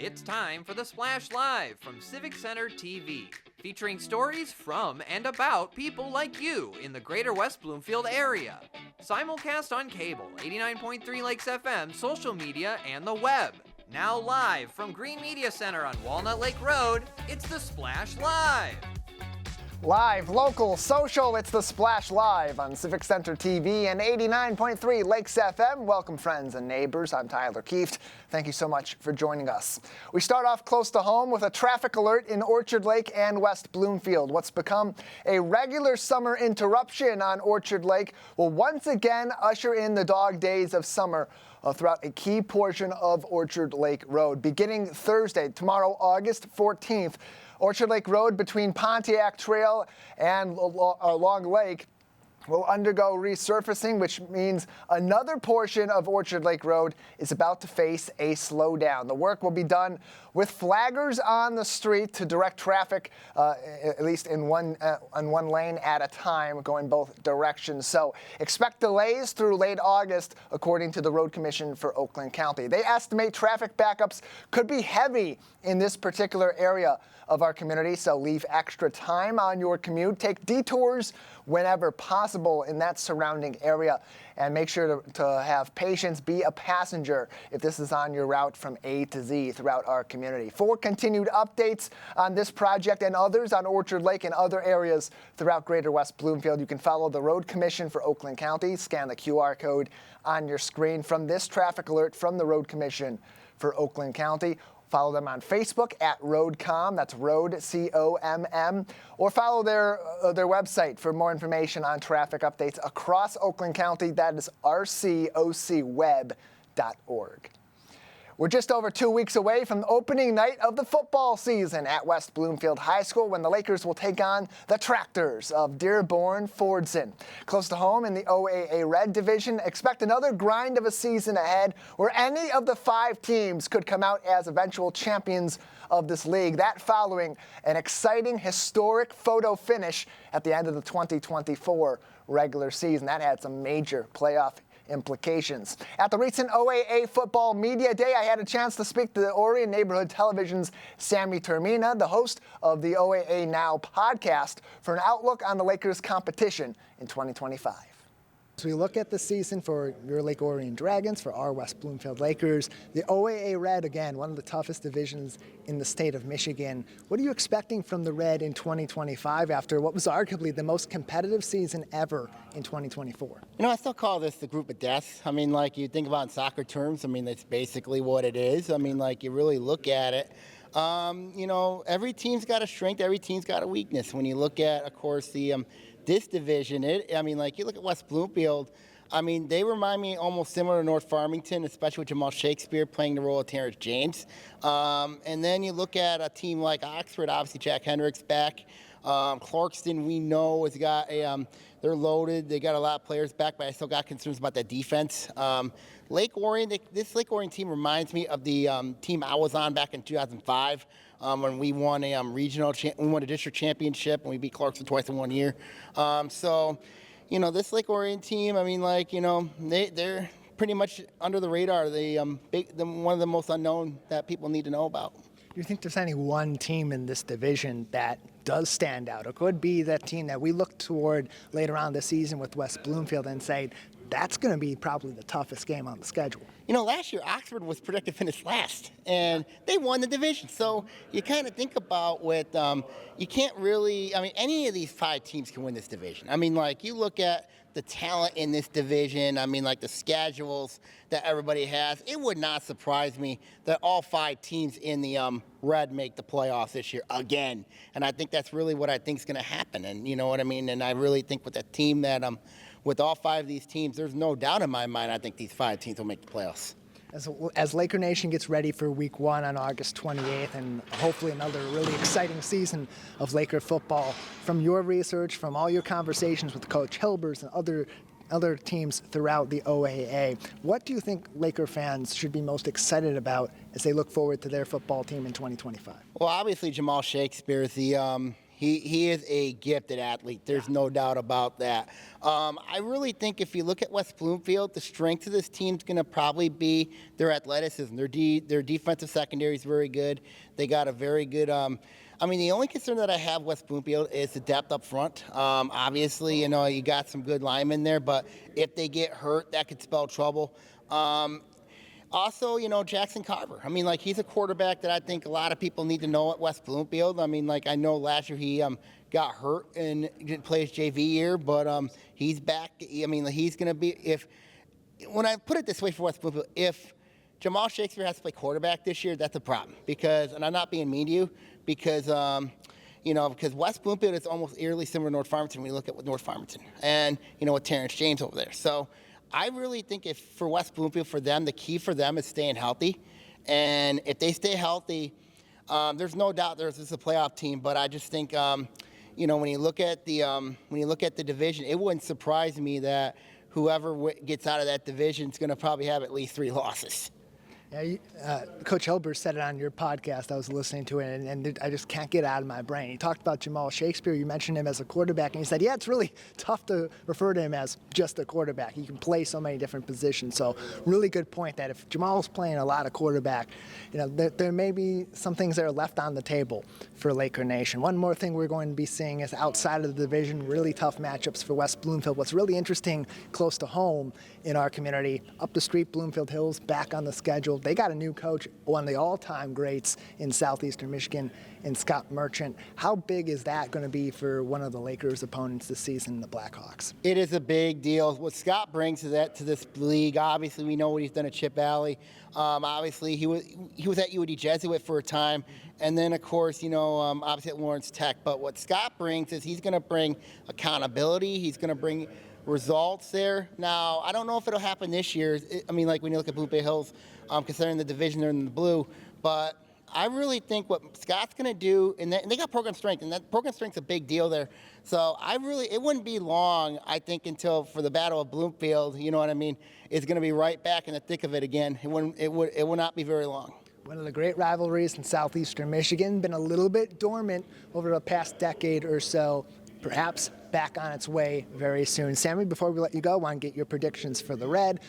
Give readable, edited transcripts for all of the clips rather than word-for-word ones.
It's time for the Splash Live from Civic Center TV, featuring stories from and about people like you in the greater West Bloomfield area. Simulcast on cable, 89.3 Lakes FM, social media, and the web. Now live from Green Media Center on Walnut Lake Road, it's the Splash Live. Live, local, social, it's the Splash Live on Civic Center TV and 89.3 Lakes FM. Welcome, friends and neighbors. I'm Tyler Kieft. Thank you so much for joining us. We start off close to home with a traffic alert in Orchard Lake and West Bloomfield. What's become a regular summer interruption on Orchard Lake will once again usher in the dog days of summer throughout a key portion of Orchard Lake Road. Beginning Thursday, tomorrow, August 14th, Orchard Lake Road between Pontiac Trail and Long Lake will undergo resurfacing, which means another portion of Orchard Lake Road is about to face a slowdown. The work will be done with flaggers on the street to direct traffic, at least in one lane at a time, going both directions. So expect delays through late August, according to the Road Commission for Oakland County. They estimate traffic backups could be heavy in this particular area of our community, so leave extra time on your commute. Take detours whenever possible in that surrounding area, and make sure to have patience. Be a passenger if this is on your route from A to Z throughout our community. For continued updates on this project and others on Orchard Lake and other areas throughout Greater West Bloomfield, you can follow the Road Commission for Oakland County. Scan the QR code on your screen from this traffic alert from the Road Commission for Oakland County. Follow them on Facebook at RoadComm, that's Road, C-O-M-M, or follow their website for more information on traffic updates across Oakland County. That is rcocweb.org. We're just over 2 weeks away from the opening night of the football season at West Bloomfield High School, when the Lakers will take on the Tractors of Dearborn-Fordson. Close to home in the OAA Red Division, expect another grind of a season ahead where any of the 5 teams could come out as eventual champions of this league. That following an exciting, historic photo finish at the end of the 2024 regular season. That had some major playoff implications. At the recent OAA Football Media Day, I had a chance to speak to the Orion Neighborhood Television's Sammy Termina, the host of the OAA Now podcast, for an outlook on the Lakers' competition in 2025. As we look at the season for your Lake Orion Dragons, for our West Bloomfield Lakers, the OAA Red, again, one of the toughest divisions in the state of Michigan. What are you expecting from the Red in 2025 after what was arguably the most competitive season ever in 2024? You know, I still call this the group of death. I mean, like, you think about in soccer terms, I mean, that's basically what it is. I mean, like, you really look at it. You know, every team's got a strength, every team's got a weakness. When you look at, of course, this division, I mean, like, you look at West Bloomfield, I mean, they remind me almost similar to North Farmington, especially with Jamal Shakespeare playing the role of Terrence James. And then you look at a team like Oxford, obviously Jack Hendricks back. Clarkston, we know, has got they're loaded. They got a lot of players back, but I still got concerns about that defense. Lake Orion, this Lake Orion team reminds me of the team I was on back in 2005 when we won a we won a district championship and we beat Clarkston twice in 1 year. So, you know, this Lake Orion team, I mean, like, you know, they're pretty much under the radar. One of the most unknown that people need to know about. Do you think there's any one team in this division that does stand out? It could be that team that we look toward later on this season with West Bloomfield and say, that's going to be probably the toughest game on the schedule. You know, last year, Oxford was predicted to finish last, and they won the division. So you kind of think about you can't really, I mean, any of these 5 teams can win this division. I mean, like, you look at the talent in this division, I mean, like the schedules that everybody has, it would not surprise me that all 5 teams in the Red make the playoffs this year again. And I think that's really what I think is going to happen. And you know what I mean? And I really think with that team that with all 5 of these teams, there's no doubt in my mind I think these 5 teams will make the playoffs. As Laker Nation gets ready for Week 1 on August 28th and hopefully another really exciting season of Laker football, from your research, from all your conversations with Coach Hilbers and other teams throughout the OAA, what do you think Laker fans should be most excited about as they look forward to their football team in 2025? Well, obviously Jamal Shakespeare is He is a gifted athlete. There's no doubt about that. I really think if you look at West Bloomfield, the strength of this team is going to probably be their athleticism. Their defensive secondary is very good. They got a very good. The only concern that I have West Bloomfield is the depth up front. Obviously, you got some good linemen there, but if they get hurt, that could spell trouble. Also, Jackson Carver. He's a quarterback that I think a lot of people need to know at West Bloomfield. I know last year he got hurt and didn't play his JV year, but he's back. He's going to be, when I put it this way for West Bloomfield, if Jamal Shakespeare has to play quarterback this year, that's a problem. And I'm not being mean to you, because West Bloomfield is almost eerily similar to North Farmington when you look at North Farmington and, with Terrence James over there. So I really think if for West Bloomfield, for them, the key for them is staying healthy. And if they stay healthy, there's no doubt this is a playoff team. But I just think, when you look at the division, it wouldn't surprise me that whoever gets out of that division is going to probably have at least 3 losses. Yeah, Coach Hilbert said it on your podcast. I was listening to it, and I just can't get it out of my brain. He talked about Jamal Shakespeare. You mentioned him as a quarterback, and he said, it's really tough to refer to him as just a quarterback. He can play so many different positions. So really good point that if Jamal's playing a lot of quarterback, there may be some things that are left on the table for Laker Nation. One more thing we're going to be seeing is outside of the division, really tough matchups for West Bloomfield. What's really interesting, close to home in our community, up the street, Bloomfield Hills, back on the schedule. They got a new coach, one of the all-time greats in southeastern Michigan, in Scott Merchant. How big is that going to be for one of the Lakers' opponents this season, the Blackhawks? It is a big deal. What Scott brings to this league, obviously we know what he's done at Chip Valley. Obviously he was at UD Jesuit for a time, and then of course obviously at Lawrence Tech. But what Scott brings is he's going to bring accountability. He's going to bring results there. Now, I don't know if it'll happen this year. When you look at Bloomfield Hills, considering the division, they're in the blue. But I really think what Scott's going to do, and they got program strength, and that program strength's a big deal there. So it wouldn't be long, I think, until for the Battle of Bloomfield, is going to be right back in the thick of it again. It will not be very long. One of the great rivalries in southeastern Michigan, been a little bit dormant over the past decade or so. Perhaps back on its way very soon. Sammy, before we let you go, I want to get your predictions for the Red.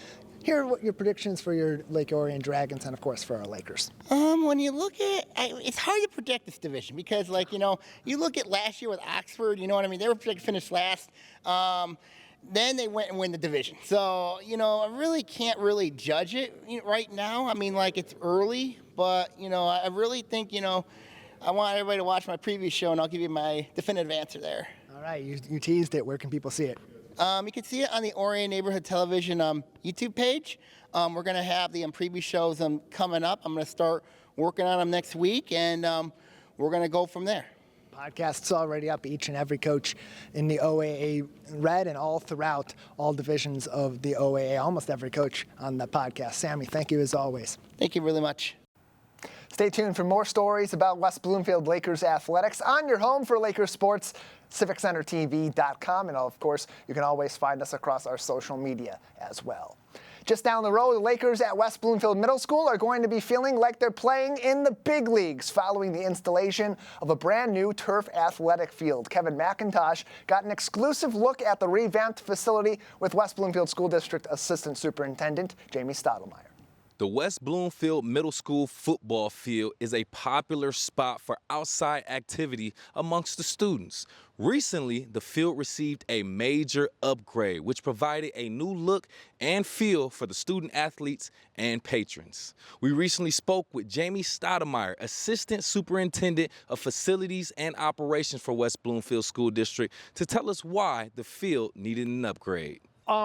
Here are what your predictions for your Lake Orion Dragons and, of course, for our Lakers. When you look at it's hard to predict this division because, you look at last year with Oxford, they were projected to finish last. Then they went and win the division. So, I really can't really judge it right now. It's early, but, I really think, I want everybody to watch my previous show, and I'll give you my definitive answer there. All right, you teased it. Where can people see it? You can see it on the Orion Neighborhood Television YouTube page. We're going to have the preview shows coming up. I'm going to start working on them next week, and we're going to go from there. Podcast's already up. Each and every coach in the OAA Red and all throughout all divisions of the OAA. Almost every coach on the podcast. Sammy, thank you as always. Thank you really much. Stay tuned for more stories about West Bloomfield Lakers athletics on your home for Lakers sports, CivicCenterTV.com. And of course, you can always find us across our social media as well. Just down the road, the Lakers at West Bloomfield Middle School are going to be feeling like they're playing in the big leagues following the installation of a brand new turf athletic field. Kevin McIntosh got an exclusive look at the revamped facility with West Bloomfield School District Assistant Superintendent Jamie Stottlemyre. The West Bloomfield Middle School football field is a popular spot for outside activity amongst the students. Recently, the field received a major upgrade, which provided a new look and feel for the student athletes and patrons. We recently spoke with Jamie Stottlemyre, Assistant Superintendent of Facilities and Operations for West Bloomfield School District, to tell us why the field needed an upgrade.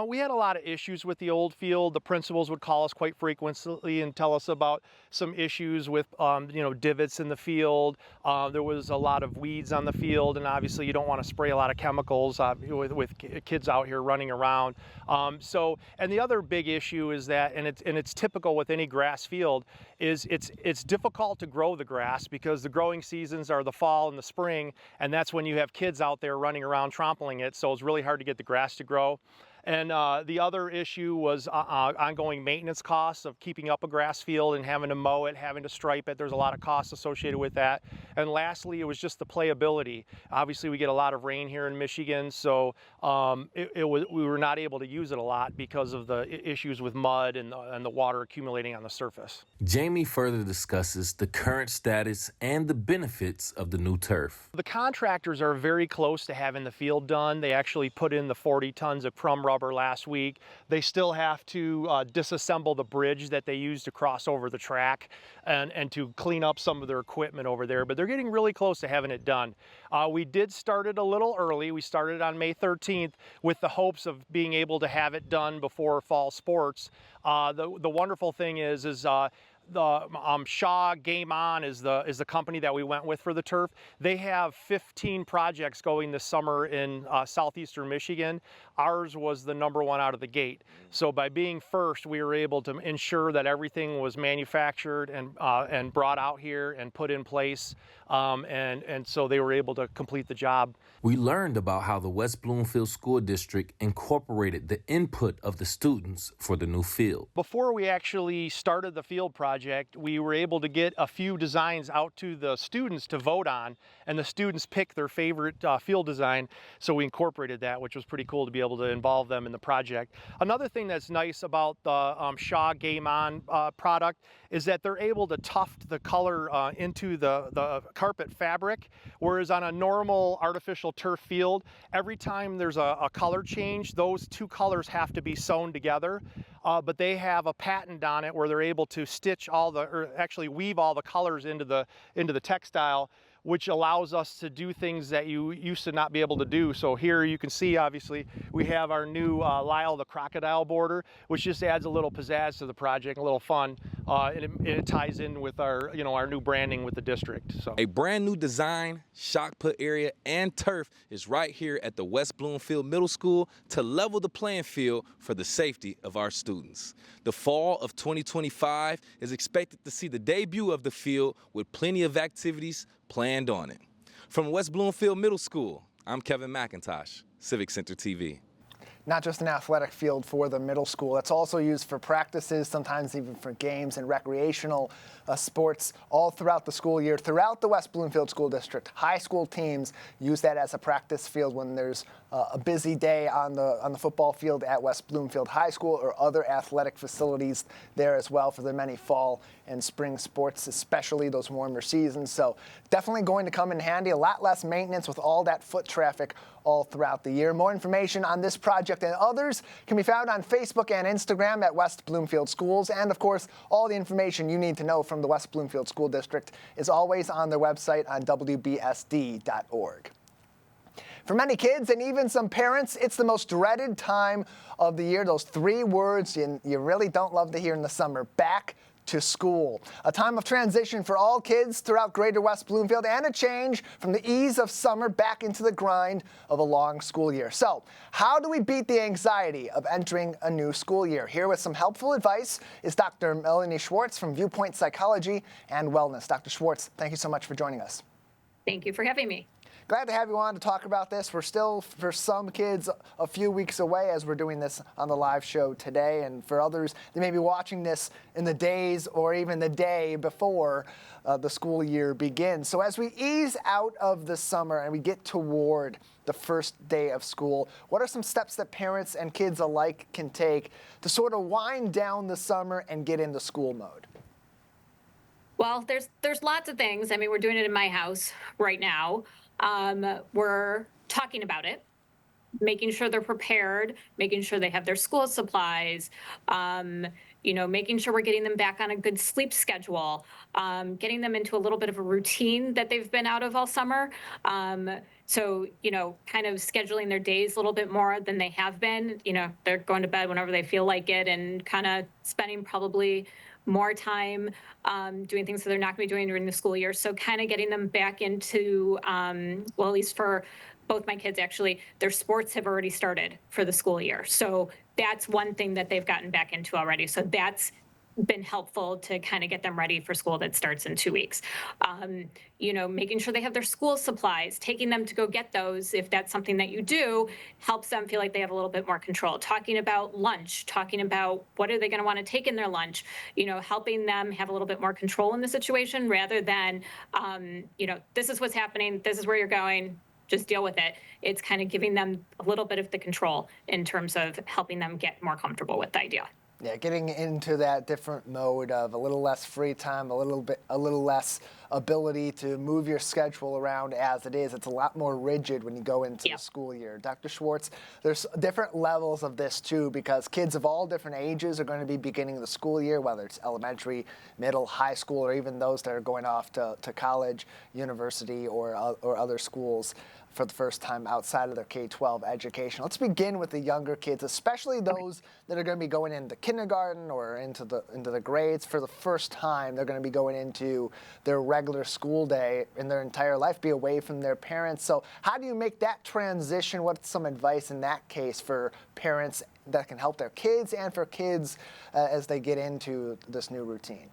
We had a lot of issues with the old field. The principals would call us quite frequently and tell us about some issues with, divots in the field. There was a lot of weeds on the field, and obviously you don't want to spray a lot of chemicals with kids out here running around. And the other big issue is that, and it's typical with any grass field, is it's difficult to grow the grass because the growing seasons are the fall and the spring, and that's when you have kids out there running around trampling it. So it's really hard to get the grass to grow. And the other issue was ongoing maintenance costs of keeping up a grass field and having to mow it, having to stripe it. There's a lot of costs associated with that. And lastly, it was just the playability. Obviously, we get a lot of rain here in Michigan, so we were not able to use it a lot because of the issues with mud and the water accumulating on the surface. Jamie further discusses the current status and the benefits of the new turf. The contractors are very close to having the field done. They actually put in the 40 tons of crumb rubber last week. They still have to disassemble the bridge that they use to cross over the track and to clean up some of their equipment over there, but they're getting really close to having it done. We did start it a little early. We started on May 13th with the hopes of being able to have it done before fall sports. The wonderful thing is the Shaw Game On is the company that we went with for the turf. They have 15 projects going this summer in southeastern Michigan. Ours was the number one out of the gate. So by being first, we were able to ensure that everything was manufactured and brought out here and put in place. And so they were able to complete the job. We learned about how the West Bloomfield School District incorporated the input of the students for the new field. Before we actually started the field project, we were able to get a few designs out to the students to vote on, and the students picked their favorite field design, so we incorporated that, which was pretty cool to be able to involve them in the project. Another thing that's nice about the Shaw Game On product is that they're able to tuft the color into the carpet fabric, whereas on a normal artificial turf field, every time there's a color change, those two colors have to be sewn together. But they have a patent on it where they're able to stitch or actually weave all the colors into the textile, which allows us to do things that you used to not be able to do. So here you can see, obviously, we have our new Lyle the Crocodile border, which just adds a little pizzazz to the project, a little fun, and it ties in with our new branding with the district. So a brand new design, shock put area, and turf is right here at the West Bloomfield Middle School to level the playing field for the safety of our students. The fall of 2025 is expected to see the debut of the field with plenty of activities planned on it. From West Bloomfield Middle School, I'm Kevin McIntosh, Civic Center TV. Not just an athletic field for the middle school. It's also used for practices, sometimes even for games and recreational sports all throughout the school year. Throughout the West Bloomfield School District, high school teams use that as a practice field when there's a busy day on the football field at West Bloomfield High School or other athletic facilities there as well for the many fall and spring sports, especially those warmer seasons. So definitely going to come in handy. A lot less maintenance with all that foot traffic all throughout the year. More information on this project and others can be found on Facebook and Instagram at West Bloomfield Schools. And of course, all the information you need to know from the West Bloomfield School District is always on their website on wbsd.org. For many kids and even some parents, it's the most dreaded time of the year. Those three words you really don't love to hear in the summer: back to school. A time of transition for all kids throughout Greater West Bloomfield and a change from the ease of summer back into the grind of a long school year. So, how do we beat the anxiety of entering a new school year? Here with some helpful advice is Dr. Melanie Schwartz from Viewpoint Psychology and Wellness. Dr. Schwartz, thank you so much for joining us. Thank you for having me. Glad to have you on to talk about this. We're still, for some kids, a few weeks away as we're doing this on the live show today. And for others, they may be watching this in the days or even the day before the school year begins. So as we ease out of the summer and we get toward the first day of school, what are some steps that parents and kids alike can take to sort of wind down the summer and get into school mode? Well, there's lots of things. I mean, we're doing it in my house right now. We're talking about it, making sure they're prepared, making sure they have their school supplies, making sure we're getting them back on a good sleep schedule, getting them into a little bit of a routine that they've been out of all summer. So, kind of scheduling their days a little bit more than they have been. They're going to bed whenever they feel like it and kind of spending probably more time doing things that they're not going to be doing during the school year. So kind of getting them back into, at least for both my kids, actually, their sports have already started for the school year. So that's one thing that they've gotten back into already. So that's been helpful to kind of get them ready for school that starts in 2 weeks. Making sure they have their school supplies, taking them to go get those, if that's something that you do, helps them feel like they have a little bit more control. Talking about lunch, talking about what are they going to want to take in their lunch, helping them have a little bit more control in the situation rather than, this is what's happening, this is where you're going, just deal with it. It's kind of giving them a little bit of the control in terms of helping them get more comfortable with the idea. Yeah, getting into that different mode of a little less free time, a little less ability to move your schedule around as it is. It's a lot more rigid when you go into the school year. Dr. Schwartz, there's different levels of this too, because kids of all different ages are going to be beginning the school year, whether it's elementary, middle, high school, or even those that are going off to college, university, or other schools for the first time outside of their K-12 education. Let's begin with the younger kids, especially those that are going to be going into kindergarten or into the grades for the first time. They're going to be going into their regular school day in their entire life, be away from their parents. So how do you make that transition? What's some advice in that case for parents that can help their kids and for kids as they get into this new routine?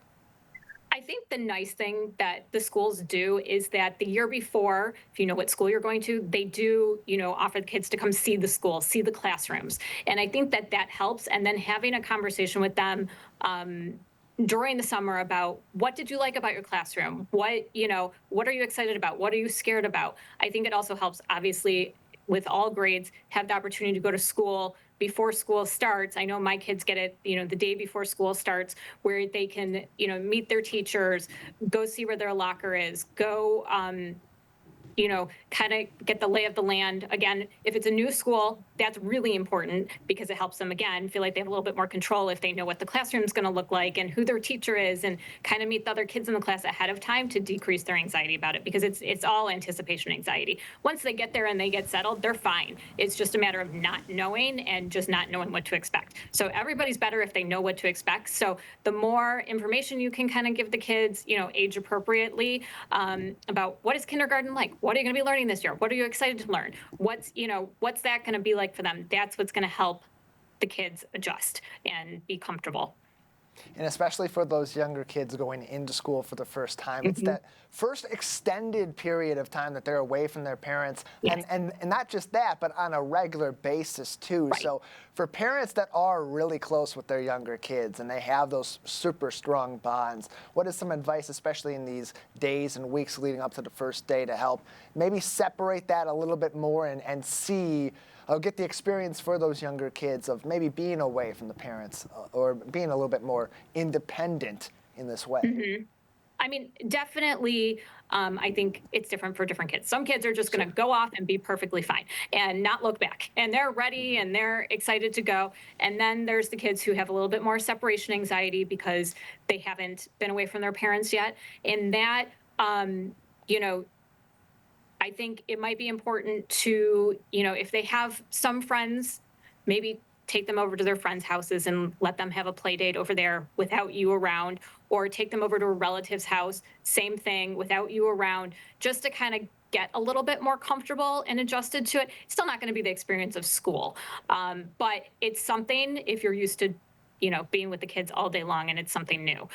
I think the nice thing that the schools do is that the year before, if you know what school you're going to, they do, offer the kids to come see the school, see the classrooms. And I think that helps. And then having a conversation with them during the summer about what did you like about your classroom? What are you excited about? What are you scared about? I think it also helps, obviously, with all grades, have the opportunity to go to school before school starts. I know my kids get it, the day before school starts, where they can, meet their teachers, go see where their locker is, go, kind of get the lay of the land. Again, if it's a new school, that's really important because it helps them, again, feel like they have a little bit more control if they know what the classroom is going to look like and who their teacher is, and kind of meet the other kids in the class ahead of time to decrease their anxiety about it, because it's all anticipation anxiety. Once they get there and they get settled, they're fine. It's just a matter of not knowing and just not knowing what to expect. So everybody's better if they know what to expect. So the more information you can kind of give the kids, age appropriately, about what is kindergarten like? What are you going to be learning this year? What are you excited to learn? What's that going to be like for them? That's what's going to help the kids adjust and be comfortable. And especially for those younger kids going into school for the first time, it's that first extended period of time that they're away from their parents. Yes. And not just that, but on a regular basis too. Right. So for parents that are really close with their younger kids and they have those super strong bonds, what is some advice, especially in these days and weeks leading up to the first day, to help maybe separate that a little bit more and see, get the experience for those younger kids of maybe being away from the parents or being a little bit more independent in this way? Mm-hmm. I mean, definitely, I think it's different for different kids. Some kids are just going to go off and be perfectly fine and not look back. And they're ready and they're excited to go. And then there's the kids who have a little bit more separation anxiety because they haven't been away from their parents yet. And that, I think it might be important to, if they have some friends, maybe take them over to their friends' houses and let them have a play date over there without you around, or take them over to a relative's house, same thing, without you around, just to kind of get a little bit more comfortable and adjusted to it. It's still not going to be the experience of school, but it's something if you're used to, being with the kids all day long and it's something new.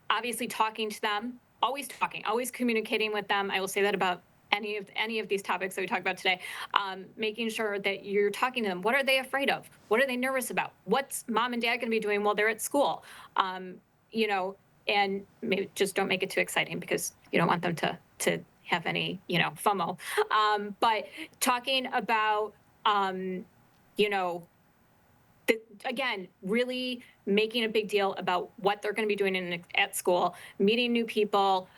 Obviously talking to them, always talking, always communicating with them. I will say that about any of these topics that we talked about today, making sure that you're talking to them. What are they afraid of? What are they nervous about? What's mom and dad going to be doing while they're at school? And maybe just don't make it too exciting because you don't want them to have any, FOMO. But talking about, again, really making a big deal about what they're going to be doing at school, meeting new people,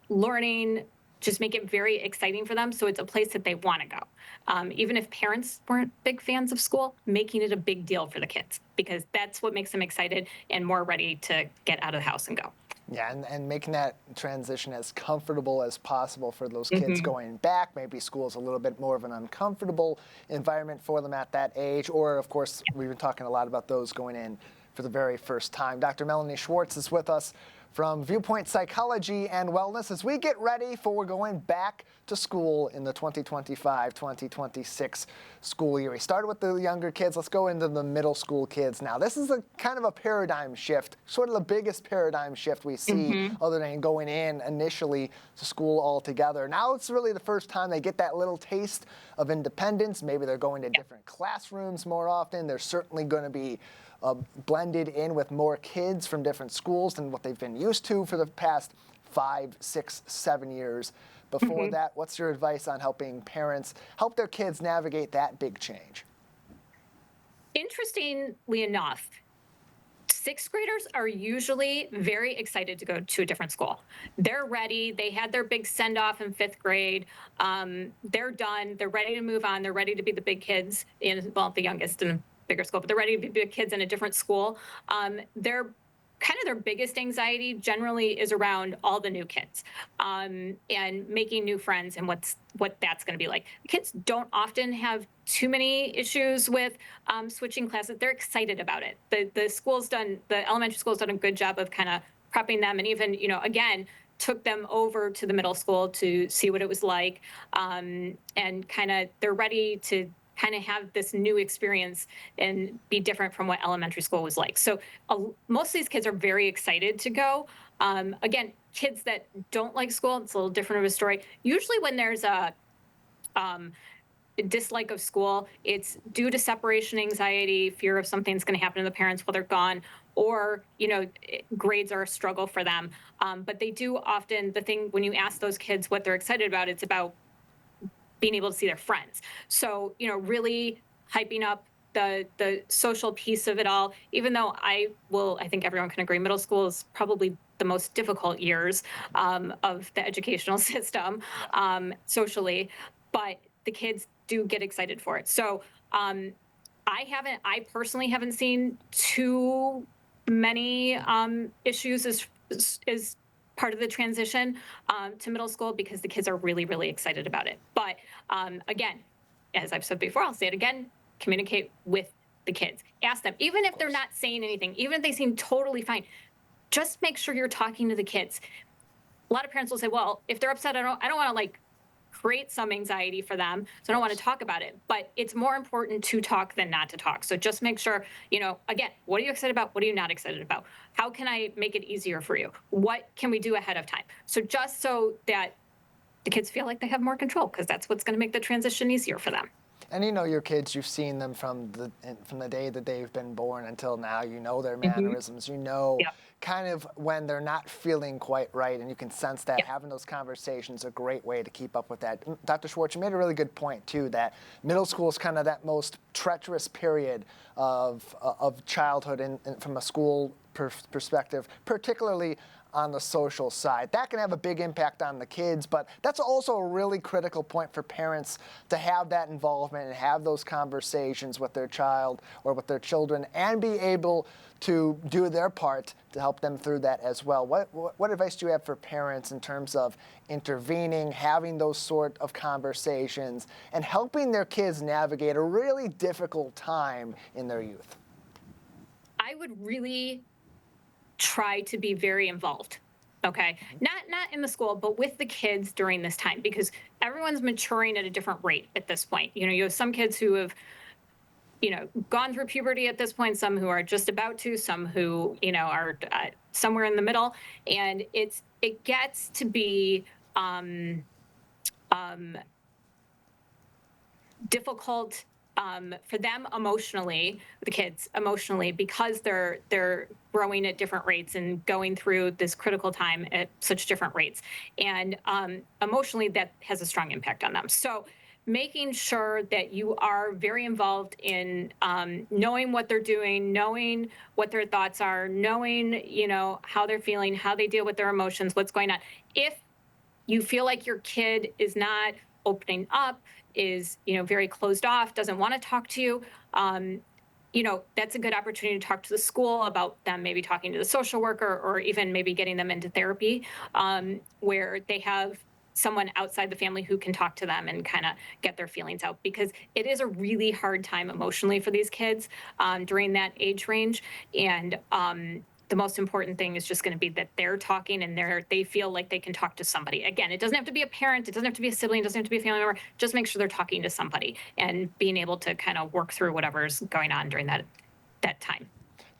learning. Just make it very exciting for them so it's a place that they want to go. Even if parents weren't big fans of school, making it a big deal for the kids, because that's what makes them excited and more ready to get out of the house and go. Yeah, and making that transition as comfortable as possible for those kids going back. Maybe school's a little bit more of an uncomfortable environment for them at that age. Or, of course, we've been talking a lot about those going in for for the very first time. Dr. Melanie Schwartz is with us from Viewpoint Psychology and Wellness as we get ready for going back to school in the 2025-2026 school year. We started with the younger kids. Let's go into the middle school kids now. This is a kind of a paradigm shift, sort of the biggest paradigm shift we see other than going in initially to school altogether. Now it's really the first time they get that little taste of independence. Maybe they're going to different classrooms more often. They're certainly going to be blended in with more kids from different schools than what they've been used to for the past 5, 6, 7 years. Before that, what's your advice on helping parents help their kids navigate that big change? Interestingly enough, sixth graders are usually very excited to go to a different school. They're ready. They had their big send off in fifth grade. They're done. They're ready to move on. They're ready to be the big kids in, well, the youngest in a bigger school, but they're ready to be big kids in a different school. Their biggest anxiety generally is around all the new kids and making new friends and what that's going to be like. Kids don't often have too many issues with switching classes. They're excited about it. The elementary school's done a good job of kind of prepping them, and even, again, took them over to the middle school to see what it was like, and they're ready to kind of have this new experience and be different from what elementary school was like. So most of these kids are very excited to go. Again, kids that don't like school, it's a little different of a story. Usually when there's a dislike of school, it's due to separation anxiety, fear of something's going to happen to the parents while they're gone, or, grades are a struggle for them. But they do often, when you ask those kids what they're excited about, it's about being able to see their friends. So, really hyping up the social piece of it all, even though I think everyone can agree, middle school is probably the most difficult years of the educational system socially, but the kids do get excited for it. So I personally haven't seen too many issues as part of the transition to middle school, because the kids are really, really excited about it. But again, as I've said before, I'll say it again, communicate with the kids. Ask them, even if they're not saying anything, even if they seem totally fine, just make sure you're talking to the kids. A lot of parents will say, well, if they're upset, I don't want to create some anxiety for them, so I don't want to talk about it. But it's more important to talk than not to talk. So just make sure, again, what are you excited about? What are you not excited about? How can I make it easier for you? What can we do ahead of time? So just so that the kids feel like they have more control, because that's what's going to make the transition easier for them. And your kids, you've seen them from the day that they've been born until now. You know their mannerisms. Kind of when they're not feeling quite right, and you can sense that. Having those conversations is a great way to keep up with that. Dr. Schwartz, you made a really good point too, that middle school is kind of that most treacherous period of childhood, and from a school perspective, particularly on the social side. That can have a big impact on the kids, but that's also a really critical point for parents to have that involvement and have those conversations with their child or with their children, and be able to do their part to help them through that as well. What advice do you have for parents in terms of intervening, having those sort of conversations, and helping their kids navigate a really difficult time in their youth? I would really try to be very involved. Okay. Not in the school, but with the kids during this time, because everyone's maturing at a different rate at this point. You have some kids who have, gone through puberty at this point, some who are just about to, some who, are somewhere in the middle. And it gets to be difficult for them emotionally, the kids emotionally, because they're growing at different rates and going through this critical time at such different rates. And emotionally, that has a strong impact on them. So making sure that you are very involved in knowing what they're doing, knowing what their thoughts are, knowing, how they're feeling, how they deal with their emotions, what's going on. If you feel like your kid is not opening up, is, very closed off, doesn't want to talk to you, that's a good opportunity to talk to the school about them maybe talking to the social worker, or even maybe getting them into therapy, where they have someone outside the family who can talk to them and kind of get their feelings out, because it is a really hard time emotionally for these kids during that age range. And the most important thing is just going to be that they're talking and they feel like they can talk to somebody. Again, it doesn't have to be a parent, it doesn't have to be a sibling, it doesn't have to be a family member. Just make sure they're talking to somebody and being able to kind of work through whatever's going on during that time.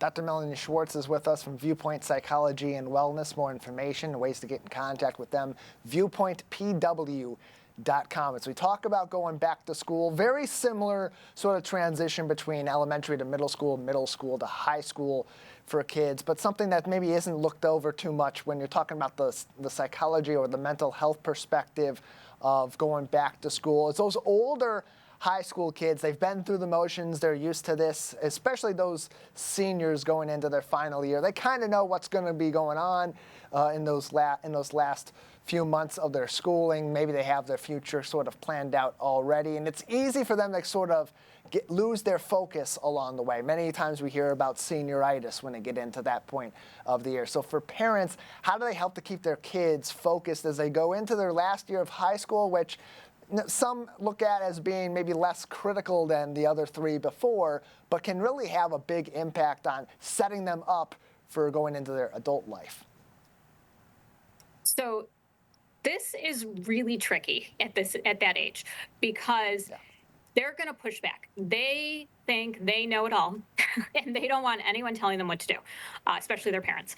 Dr. Melanie Schwartz is with us from Viewpoint Psychology and Wellness. More information and ways to get in contact with them, viewpointpw.com. As we talk about going back to school, very similar sort of transition between elementary to middle school to high school for kids, but something that maybe isn't looked over too much when you're talking about the psychology or the mental health perspective of going back to school. It's those older high school kids, they've been through the motions, they're used to this, especially those seniors going into their final year. They kind of know what's going to be going on in those last few months of their schooling. Maybe they have their future sort of planned out already, and it's easy for them to sort of lose their focus along the way. Many times we hear about senioritis when they get into that point of the year. So for parents, how do they help to keep their kids focused as they go into their last year of high school, which some look at as being maybe less critical than the other three before, but can really have a big impact on setting them up for going into their adult life? So this is really tricky at that age, because they're going to push back. They think they know it all, and they don't want anyone telling them what to do, especially their parents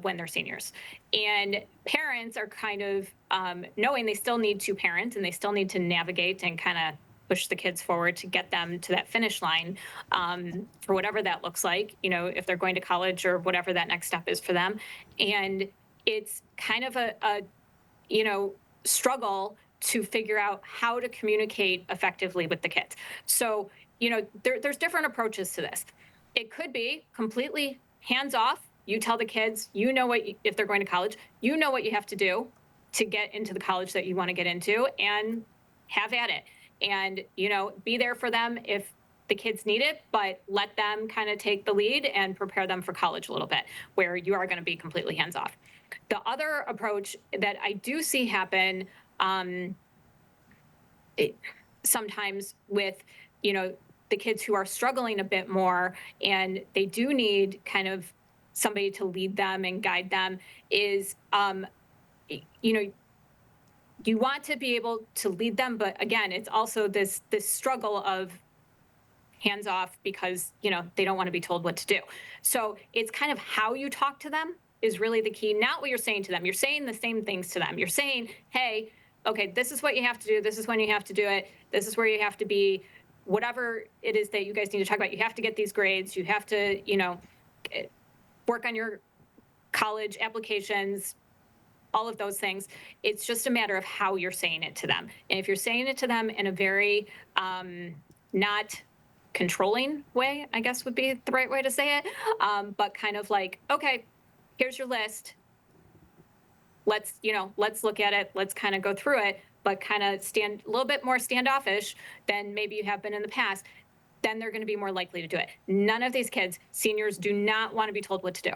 when they're seniors. And parents are kind of knowing they still need to parent and they still need to navigate and kind of push the kids forward to get them to that finish line for whatever that looks like, if they're going to college or whatever that next step is for them. And it's kind of a struggle to figure out how to communicate effectively with the kids. So, there's different approaches to this. It could be completely hands off. You tell the kids, if they're going to college, what you have to do to get into the college that you want to get into, and have at it. And, be there for them if the kids need it, but let them kind of take the lead and prepare them for college a little bit, where you are going to be completely hands off. The other approach that I do see happen sometimes with, the kids who are struggling a bit more and they do need kind of somebody to lead them and guide them is, you want to be able to lead them, but again, it's also this struggle of hands off because, they don't want to be told what to do. So it's kind of how you talk to them is really the key, not what you're saying to them. You're saying the same things to them. You're saying, hey, okay, this is what you have to do. This is when you have to do it. This is where you have to be. Whatever it is that you guys need to talk about, you have to get these grades. You have to, work on your college applications, all of those things. It's just a matter of how you're saying it to them. And if you're saying it to them in a very not controlling way, I guess would be the right way to say it, but kind of like, okay, here's your list. Let's look at it. Let's kind of go through it, but kind of stand a little bit more standoffish than maybe you have been in the past. Then they're going to be more likely to do it. None of these kids, seniors, do not want to be told what to do.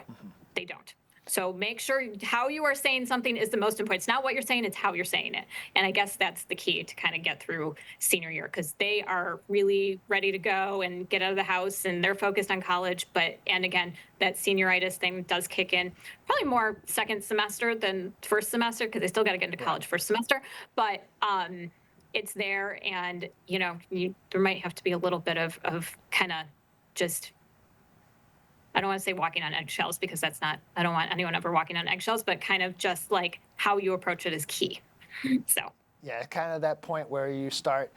They don't. So make sure how you are saying something is the most important. It's not what you're saying, it's how you're saying it. And I guess that's the key to kind of get through senior year, because they are really ready to go and get out of the house and they're focused on college. And again, that senioritis thing does kick in probably more second semester than first semester, because they still got to get into college first semester. But it's there, and there might have to be a little bit of kind of just, I don't want to say walking on eggshells, because I don't want anyone ever walking on eggshells, but kind of just like how you approach it is key. So. Yeah, kind of that point where you start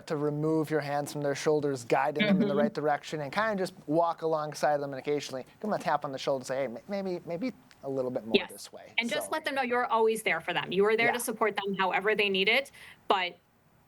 to remove your hands from their shoulders, guiding them in the right direction, and kind of just walk alongside them and occasionally give them a tap on the shoulder and say, hey, maybe a little bit more this way. And just let them know you're always there for them. You are there to support them however they need it, but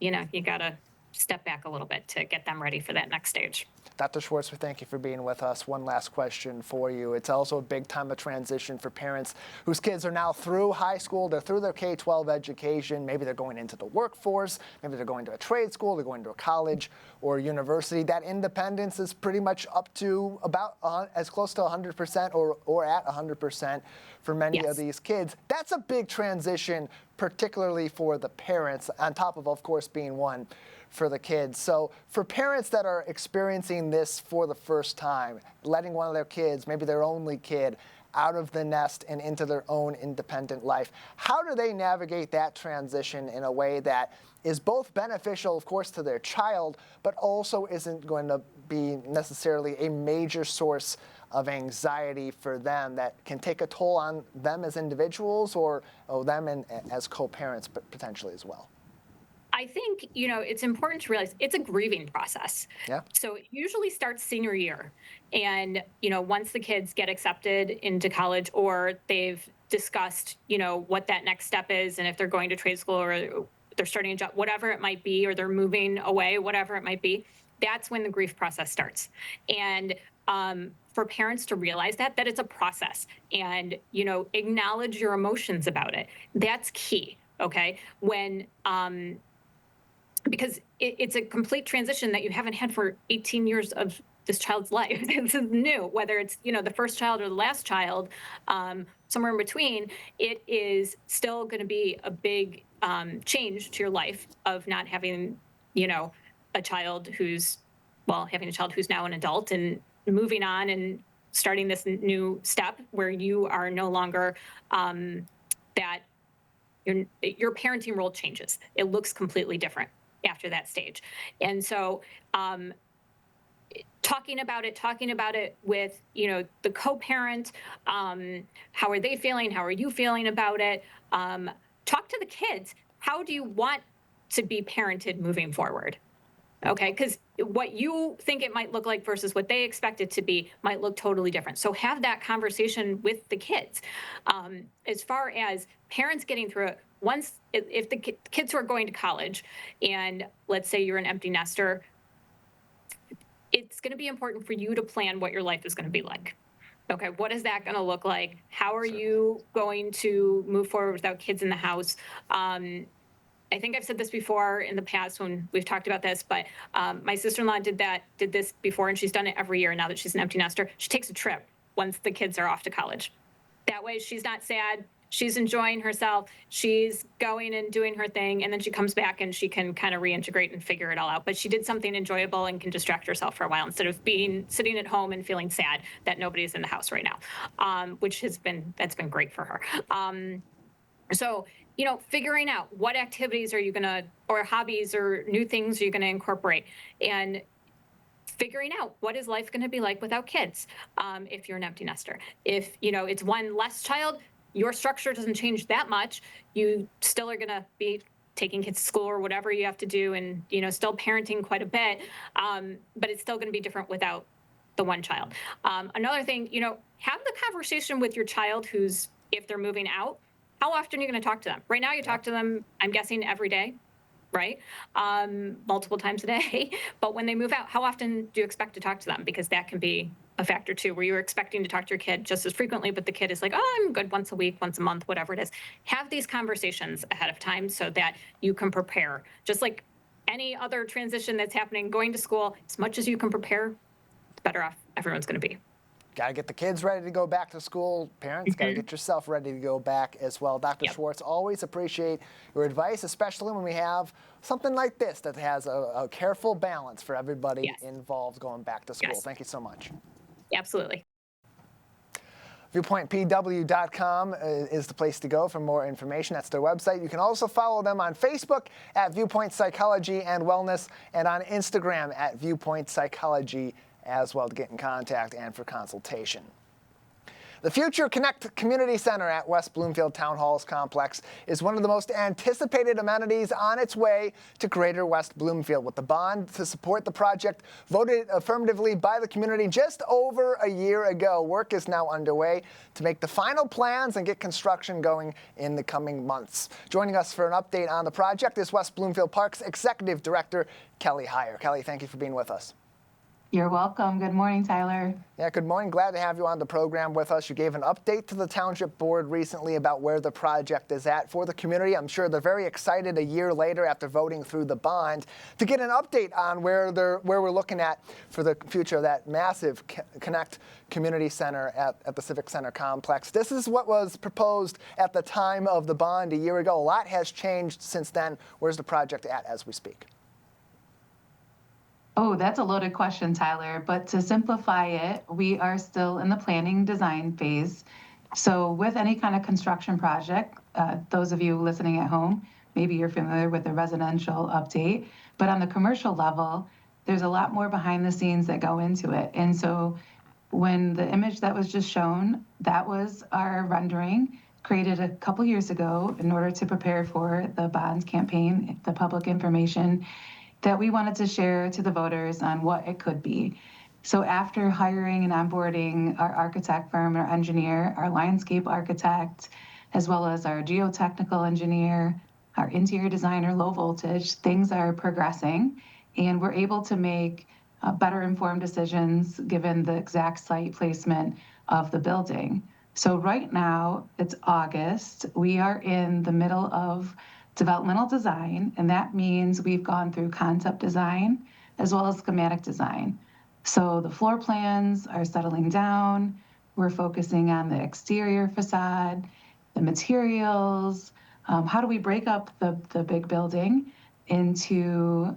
you gotta step back a little bit to get them ready for that next stage. Dr. Schwartz, we thank you for being with us. One last question for you. It's also a big time of transition for parents whose kids are now through high school, they're through their K-12 education, maybe they're going into the workforce, maybe they're going to a trade school, they're going to a college or university. That independence is pretty much up to about as close to 100% or at 100% for many of these kids. That's a big transition, particularly for the parents, on top of course, being one for the kids. So for parents that are experiencing this for the first time, letting one of their kids, maybe their only kid, out of the nest and into their own independent life, how do they navigate that transition in a way that is both beneficial, of course, to their child, but also isn't going to be necessarily a major source of anxiety for them that can take a toll on them as individuals or them as co-parents potentially as well? I think, it's important to realize it's a grieving process. Yeah. So it usually starts senior year. And, once the kids get accepted into college or they've discussed, what that next step is and if they're going to trade school or they're starting a job, whatever it might be, or they're moving away, whatever it might be, that's when the grief process starts. And for parents to realize that it's a process and, acknowledge your emotions about it. That's key. Okay. Because it's a complete transition that you haven't had for 18 years of this child's life. This is new, whether it's, the first child or the last child, somewhere in between, it is still going to be a big change to your life of not having, a child who's now an adult and moving on and starting this new step where you are no longer that your parenting role changes. It looks completely different after that stage. And so talking about it with, the co-parent, how are they feeling? How are you feeling about it? Talk to the kids. How do you want to be parented moving forward? Okay, because what you think it might look like versus what they expect it to be might look totally different. So have that conversation with the kids. As far as parents getting through it, if the kids who are going to college, and let's say you're an empty nester, it's going to be important for you to plan what your life is going to be like. Okay, what is that going to look like? How are you going to move forward without kids in the house? I think I've said this before in the past when we've talked about this, but my sister-in-law did this before, and she's done it every year now that she's an empty nester. She takes a trip once the kids are off to college. That way she's not sad. She's enjoying herself. She's going and doing her thing, and then she comes back and she can kind of reintegrate and figure it all out. But she did something enjoyable and can distract herself for a while instead of sitting at home and feeling sad that nobody's in the house right now, that's been great for her. So, figuring out what activities are you or hobbies or new things are you going to incorporate, and figuring out what is life going to be like without kids if you're an empty nester. If, it's one less child, your structure doesn't change that much. You still are going to be taking kids to school or whatever you have to do and, still parenting quite a bit, but it's still going to be different without the one child. Another thing, have the conversation with your child if they're moving out, how often are you going to talk to them? Right now you talk to them, I'm guessing, every day, right? Multiple times a day. But when they move out, how often do you expect to talk to them? Because that can be a factor too, where you're expecting to talk to your kid just as frequently, but the kid is like, oh, I'm good once a week, once a month, whatever it is. Have these conversations ahead of time so that you can prepare. Just like any other transition that's happening, going to school, as much as you can prepare, the better off everyone's going to be. Got to get the kids ready to go back to school. Parents, got to get yourself ready to go back as well. Dr. Schwartz, always appreciate your advice, especially when we have something like this that has a careful balance for everybody involved going back to school. Thank you so much. Absolutely. ViewpointPW.com is the place to go for more information. That's their website. You can also follow them on Facebook at Viewpoint Psychology and Wellness, and on Instagram at Viewpoint Psychology as well, to get in contact and for consultation. The Future Connect Community Center at West Bloomfield Town Hall's complex is one of the most anticipated amenities on its way to Greater West Bloomfield, with the bond to support the project voted affirmatively by the community just over a year ago. Work is now underway to make the final plans and get construction going in the coming months. Joining us for an update on the project is West Bloomfield Parks Executive Director Kelly Heyer. Kelly, thank you for being with us. You're welcome. Good morning, Tyler. Yeah, good morning. Glad to have you on the program with us. You gave an update to the Township Board recently about where the project is at for the community. I'm sure they're very excited a year later after voting through the bond to get an update on where we're looking at for the future of that massive Connect Community Center at the Civic Center complex. This is what was proposed at the time of the bond a year ago. A lot has changed since then. Where's the project at as we speak? Oh, that's a loaded question, Tyler. But to simplify it, we are still in the planning design phase. So with any kind of construction project, those of you listening at home, maybe you're familiar with the residential update, but on the commercial level, there's a lot more behind the scenes that go into it. And so when the image that was just shown, that was our rendering created a couple years ago in order to prepare for the bonds campaign, the public information that we wanted to share to the voters on what it could be. So after hiring and onboarding our architect firm, our engineer, our landscape architect, as well as our geotechnical engineer, our interior designer, low voltage, things are progressing, and we're able to make better informed decisions given the exact site placement of the building. So right now, it's August. We are in the middle of developmental design, and that means we've gone through concept design as well as schematic design. So the floor plans are settling down. We're focusing on the exterior facade, the materials, how do we break up the big building into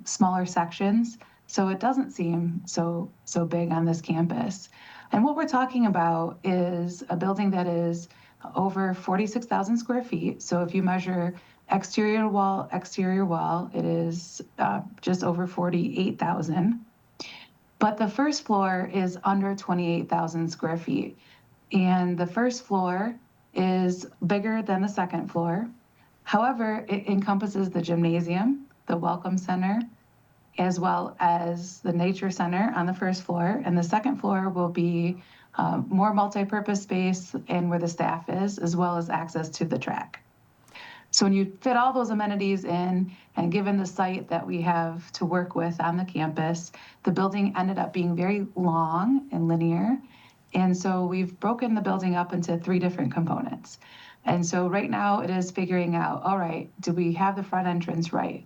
smaller sections so it doesn't seem so big on this campus. And what we're talking about is a building that is over 46,000 square feet. So if you measure exterior wall, it is just over 48,000. But the first floor is under 28,000 square feet. And the first floor is bigger than the second floor. However, it encompasses the gymnasium, the welcome center, as well as the nature center on the first floor. And the second floor will be more multi-purpose space and where the staff is, as well as access to the track. So when you fit all those amenities in, and given the site that we have to work with on the campus, the building ended up being very long and linear. And so we've broken the building up into 3 different components. And so right now it is figuring out, all right, do we have the front entrance right?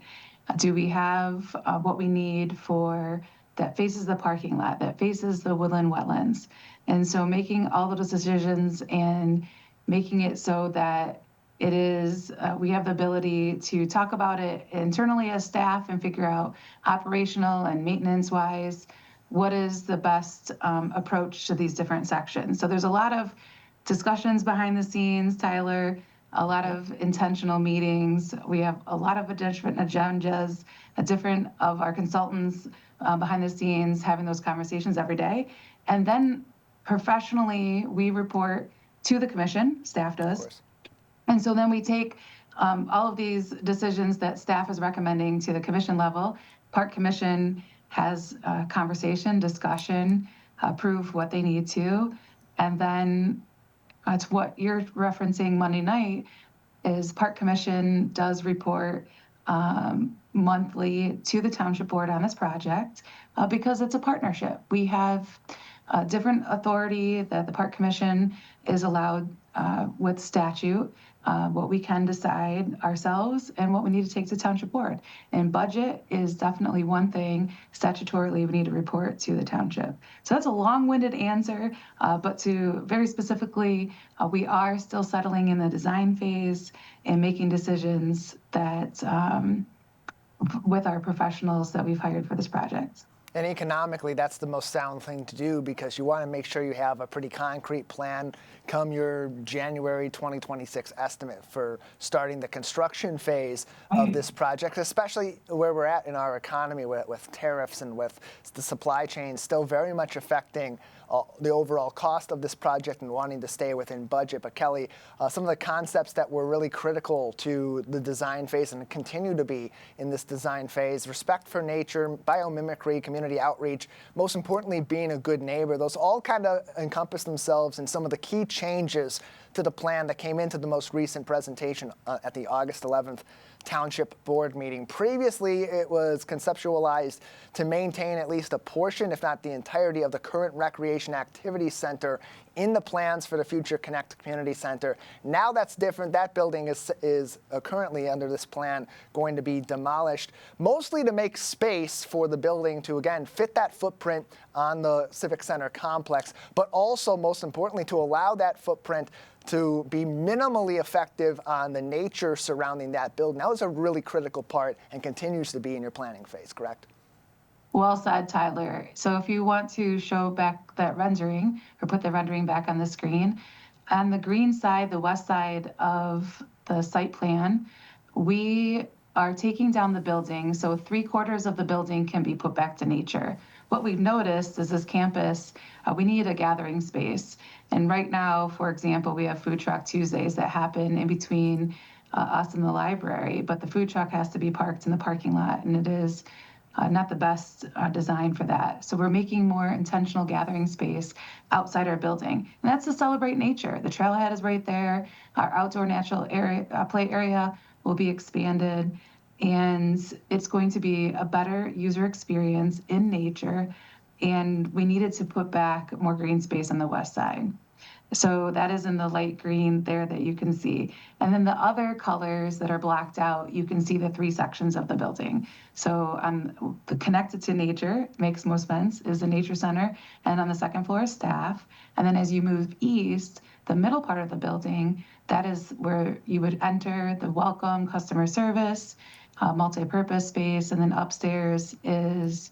Do we have what we need for that faces the parking lot, that faces the woodland wetlands? And so making all those decisions and making it so that it is, we have the ability to talk about it internally as staff and figure out operational and maintenance-wise, what is the best approach to these different sections. So there's a lot of discussions behind the scenes, Tyler, a lot of intentional meetings. We have a lot of different agendas, different of our consultants behind the scenes having those conversations every day. And then professionally, we report to the commission, staff does. And so then we take all of these decisions that staff is recommending to the commission level. Park Commission has a conversation, discussion, approve what they need to. And then it's what you're referencing Monday night is Park Commission does report monthly to the Township Board on this project because it's a partnership. We have different authority that the Park Commission is allowed with statute, what we can decide ourselves and what we need to take to Township Board. And budget is definitely one thing. Statutorily, we need to report to the township. So that's a long-winded answer, but to very specifically, we are still settling in the design phase and making decisions that with our professionals that we've hired for this project. And economically, that's the most sound thing to do because you want to make sure you have a pretty concrete plan come your January 2026 estimate for starting the construction phase of this project, especially where we're at in our economy with tariffs and with the supply chain still very much affecting the overall cost of this project and wanting to stay within budget. But Kelly, some of the concepts that were really critical to the design phase and continue to be in this design phase: respect for nature, biomimicry, community outreach, most importantly, being a good neighbor. Those all kind of encompass themselves in some of the key changes to the plan that came into the most recent presentation at the August 11th Township Board meeting. Previously, it was conceptualized to maintain at least a portion, if not the entirety, of the current Recreation Activity Center in the plans for the future Connect Community Center. Now that's different. That building is currently under this plan going to be demolished, mostly to make space for the building to, again, fit that footprint on the Civic Center complex, but also, most importantly, to allow that footprint to be minimally effective on the nature surrounding that building. That was a really critical part and continues to be in your planning phase, correct? Well said, Tyler. So if you want to show back that rendering or put the rendering back on the screen, on the green side, the west side of the site plan, we are taking down the building. So 3/4 of the building can be put back to nature. What we've noticed is this campus, we need a gathering space. And right now, for example, we have Food Truck Tuesdays that happen in between us and the library, but the food truck has to be parked in the parking lot, and it is not the best design for that. So we're making more intentional gathering space outside our building, and that's to celebrate nature. The trailhead is right there. Our outdoor natural area, play area will be expanded, and it's going to be a better user experience in nature. And we needed to put back more green space on the west side. So that is in the light green there that you can see. And then the other colors that are blacked out, you can see the 3 sections of the building. So on the connected to nature, makes most sense, is the nature center. And on the second floor is staff. And then as you move east, the middle part of the building, that is where you would enter the welcome, customer service, multi-purpose space. And then upstairs is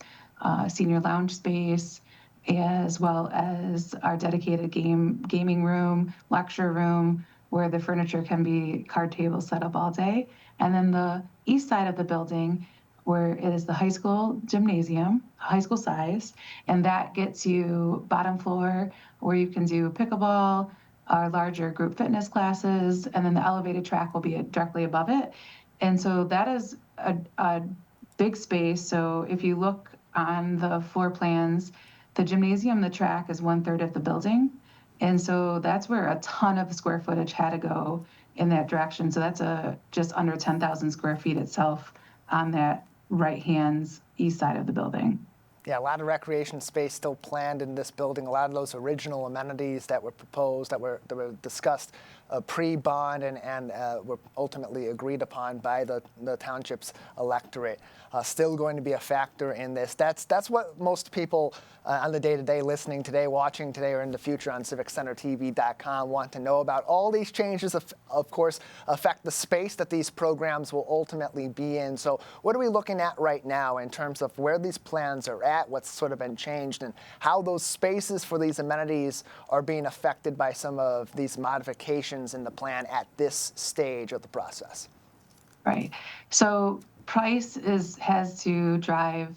senior lounge space, as well as our dedicated gaming room, lecture room, where the furniture can be card tables set up all day. And then the east side of the building, where it is the high school gymnasium, high school size, and that gets you bottom floor where you can do pickleball, our larger group fitness classes, and then the elevated track will be directly above it. And so that is a big space. So if you look on the floor plans, the gymnasium, the track is 1/3 of the building. And so that's where a ton of square footage had to go in that direction. So that's just under 10,000 square feet itself on that right-hand east side of the building. Yeah, a lot of recreation space still planned in this building. A lot of those original amenities that were proposed, that were discussed pre-bond and were ultimately agreed upon by the township's electorate, still going to be a factor in this. That's what most people on the day-to-day listening today, watching today, or in the future on CivicCenterTV.com want to know about. All these changes, of course, affect the space that these programs will ultimately be in. So what are we looking at right now in terms of where these plans are at, what's sort of been changed, and how those spaces for these amenities are being affected by some of these modifications in the plan at this stage of the process? Right. So price has to drive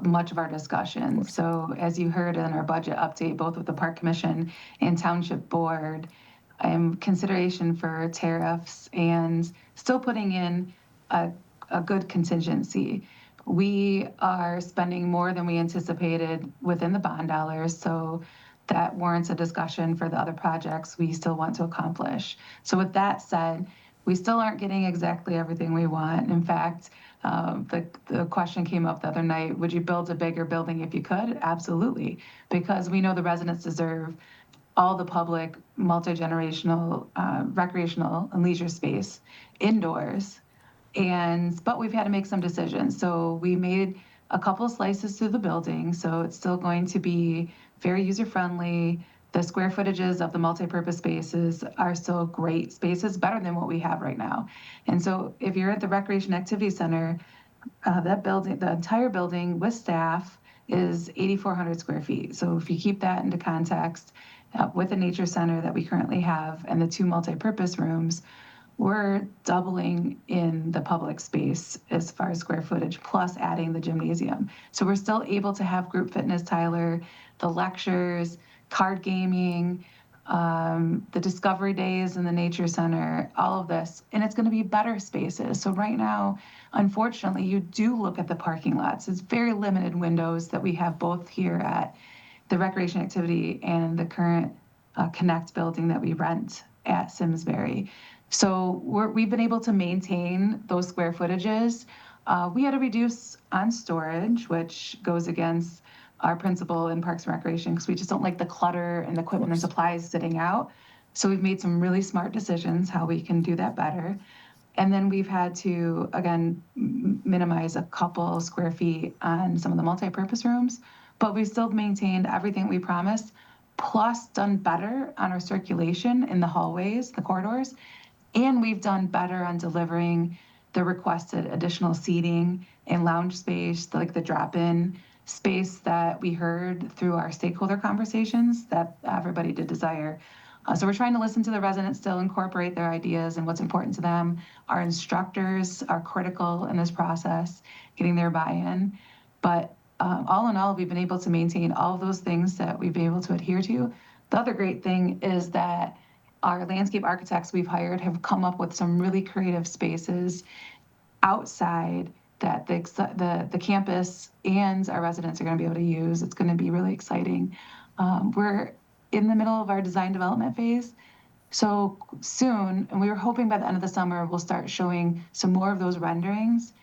much of our discussion. So as you heard in our budget update, both with the Park Commission and Township Board, consideration for tariffs and still putting in a good contingency. We are spending more than we anticipated within the bond dollars, so that warrants a discussion for the other projects we still want to accomplish. So with that said, we still aren't getting exactly everything we want. In fact, the question came up the other night, would you build a bigger building if you could? Absolutely, because we know the residents deserve all the public, multi-generational, recreational and leisure space indoors. But we've had to make some decisions. So we made a couple slices through the building, so it's still going to be very user-friendly. The square footages of the multi-purpose spaces are still great spaces, better than what we have right now. And so if you're at the Recreation Activity Center, that building, the entire building with staff is 8,400 square feet. So if you keep that into context, with the nature center that we currently have and the 2 multi-purpose rooms, we're doubling in the public space as far as square footage, plus adding the gymnasium. So we're still able to have group fitness, Tyler, the lectures, card gaming, the discovery days in the nature center, all of this, and it's going to be better spaces. So right now, unfortunately, you do look at the parking lots. It's very limited windows that we have both here at the recreation activity and the current Connect building that we rent at Simsbury. So we've been able to maintain those square footages. We had to reduce on storage, which goes against our principle in Parks and Recreation, because we just don't like the clutter and the equipment and supplies sitting out. So we've made some really smart decisions how we can do that better. And then we've had to, again, minimize a couple square feet on some of the multi-purpose rooms, but we've still maintained everything we promised, plus done better on our circulation in the hallways, the corridors, and we've done better on delivering the requested additional seating and lounge space, like the drop-in space that we heard through our stakeholder conversations that everybody did desire. So we're trying to listen to the residents, still incorporate their ideas and what's important to them. Our instructors are critical in this process, getting their buy-in. But all in all, we've been able to maintain all of those things that we've been able to adhere to. The other great thing is that our landscape architects we've hired have come up with some really creative spaces outside that the campus and our residents are going to be able to use. It's going to be really exciting. We're in the middle of our design development phase. So soon, and we were hoping by the end of the summer, we'll start showing some more of those renderings,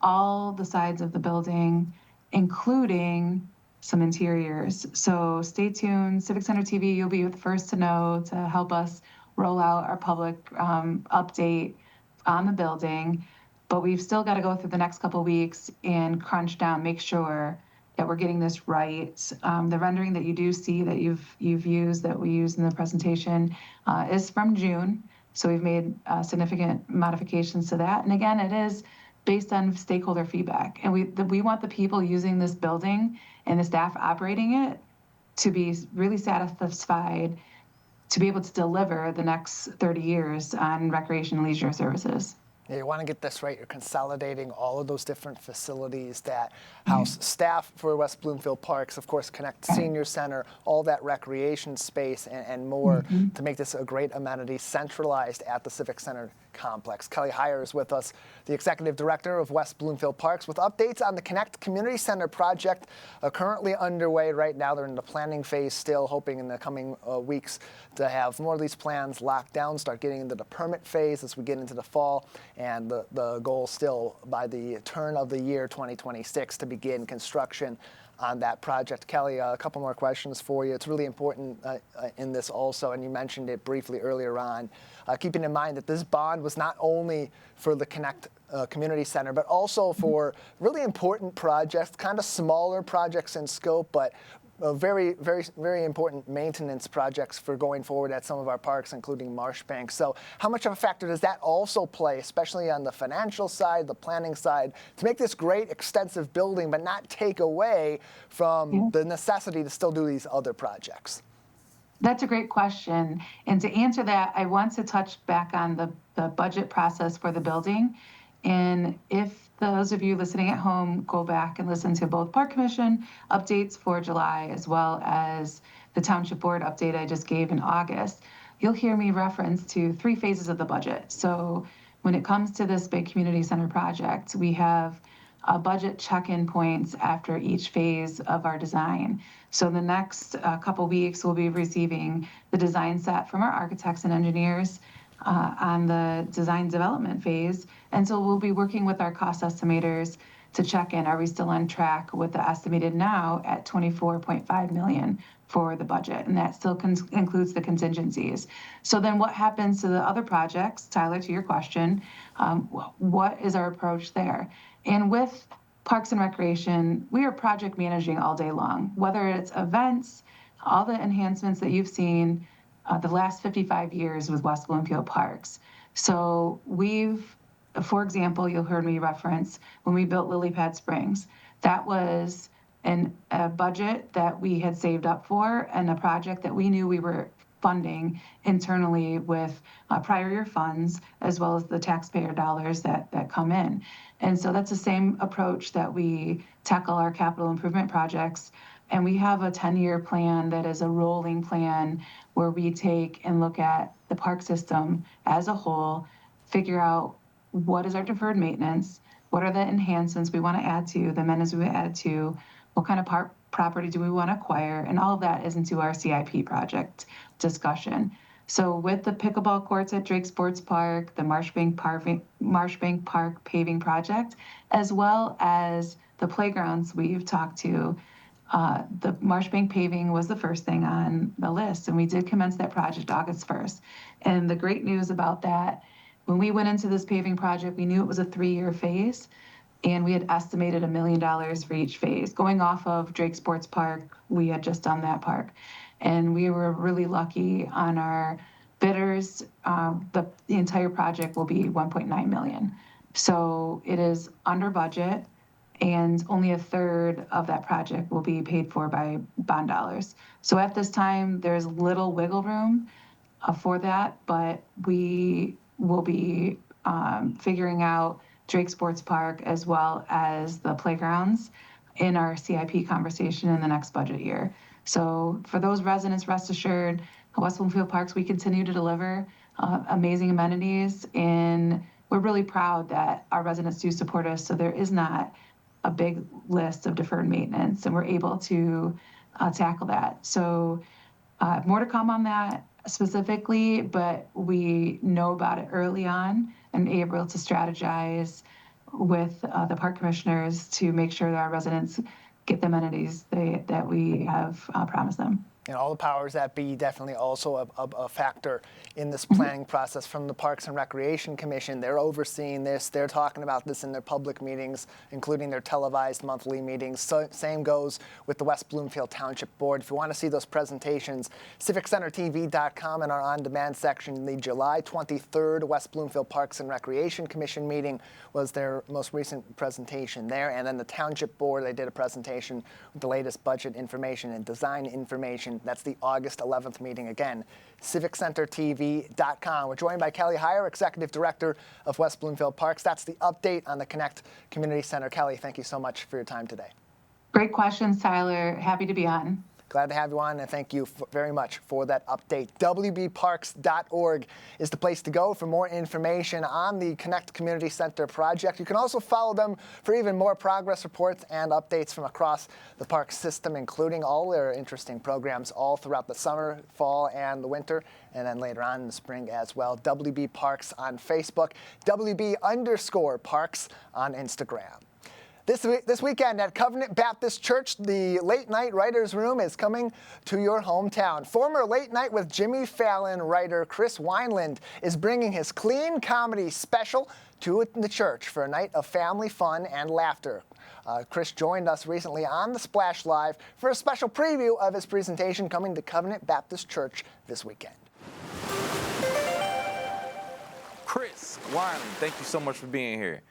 all the sides of the building, including some interiors. So stay tuned. Civic Center TV, you'll be the first to know to help us roll out our public update on the building. But we've still got to go through the next couple of weeks and crunch down, make sure that we're getting this right. The rendering that you do see that you've used, that we used in the presentation, is from June. So we've made significant modifications to that. And again, it is based on stakeholder feedback. And we want the people using this building and the staff operating it to be really satisfied to be able to deliver the next 30 years on recreation and leisure services. Yeah, you want to get this right. You're consolidating all of those different facilities that house staff for West Bloomfield Parks, of course, Connect Senior Center, all that recreation space and more to make this a great amenity centralized at the Civic Center complex. Kelly Heyer is with us, the Executive Director of West Bloomfield Parks, with updates on the Connect Community Center project currently underway right now. They're in the planning phase still, hoping in the coming weeks to have more of these plans locked down, start getting into the permit phase as we get into the fall. And the goal still by the turn of the year 2026 to begin construction on that project. Kelly, a couple more questions for you. It's really important in this also, and you mentioned it briefly earlier on, keeping in mind that this bond was not only for the Connect Community Center, but also for really important projects, kind of smaller projects in scope, but very, very, very important maintenance projects for going forward at some of our parks, including Marshbank. So how much of a factor does that also play, especially on the financial side, the planning side, to make this great, extensive building, but not take away from the necessity to still do these other projects? That's a great question. And to answer that, I want to touch back on the budget process for the building. And if those of you listening at home go back and listen to both Park Commission updates for July, as well as the Township Board update I just gave in August, you'll hear me reference to 3 phases of the budget. So when it comes to this big community center project, we have budget check-in points after each phase of our design. So the next couple weeks, we'll be receiving the design set from our architects and engineers on the design development phase. And so we'll be working with our cost estimators to check in. Are we still on track with the estimated now at $24.5 million for the budget? And that still includes the contingencies. So then what happens to the other projects, Tyler, to your question, what is our approach there? And with Parks and Recreation, we are project managing all day long, whether it's events, all the enhancements that you've seen the last 55 years with West Bloomfield Parks. So we've, for example, you'll heard me reference when we built Lily Pad Springs. That was a budget that we had saved up for and a project that we knew we were funding internally with prior year funds, as well as the taxpayer dollars that come in. And so that's the same approach that we tackle our capital improvement projects. And we have a 10-year plan that is a rolling plan where we take and look at the park system as a whole, figure out what is our deferred maintenance, what are the enhancements we want to add to, the amenities we add to, what kind of park property do we want to acquire, and all of that is into our CIP project discussion. So with the pickleball courts at Drake Sports Park, the Marshbank Park paving project, as well as the playgrounds we've talked to, the Marshbank paving was the first thing on the list, and we did commence that project August 1st. And the great news about that, when we went into this paving project, we knew it was a 3-year phase, and we had estimated $1 million for each phase. Going off of Drake Sports Park, we had just done that park. And we were really lucky on our bidders. The entire project will be $1.9 million. So it is under budget, and only a third of that project will be paid for by bond dollars. So at this time, there's little wiggle room for that, but we will be figuring out Drake Sports Park as well as the playgrounds in our CIP conversation in the next budget year. So for those residents, rest assured, West Bloomfield Parks, we continue to deliver amazing amenities, and we're really proud that our residents do support us. So there is not a big list of deferred maintenance, and we're able to tackle that. So more to come on that specifically, but we know about it early on and able to strategize with the park commissioners to make sure that our residents get the amenities that we have promised them. And all the powers that be definitely also a factor in this planning process from the Parks and Recreation Commission. They're overseeing this. They're talking about this in their public meetings, including their televised monthly meetings. So, same goes with the West Bloomfield Township Board. If you want to see those presentations, civiccentertv.com in our on-demand section. The July 23rd West Bloomfield Parks and Recreation Commission meeting was their most recent presentation there. And then the Township Board, they did a presentation with the latest budget information and design information. That's the August 11th meeting. Again, civiccentertv.com. We're joined by Kelly Heyer, Executive Director of West Bloomfield Parks. That's the update on the Connect Community Center. Kelly, thank you so much for your time today. Great questions, Tyler. Happy to be on. Glad to have you on, and thank you very much for that update. WBparks.org is the place to go for more information on the Connect Community Center project. You can also follow them for even more progress reports and updates from across the park system, including all their interesting programs all throughout the summer, fall, and the winter, and then later on in the spring as well. WB Parks on Facebook, WB_Parks on Instagram. This weekend at Covenant Baptist Church, the Late Night Writers Room is coming to your hometown. Former Late Night with Jimmy Fallon writer Chris Wineland is bringing his clean comedy special to the church for a night of family fun and laughter. Chris joined us recently on the Splash Live for a special preview of his presentation coming to Covenant Baptist Church this weekend. Chris Wineland, thank you so much for being here.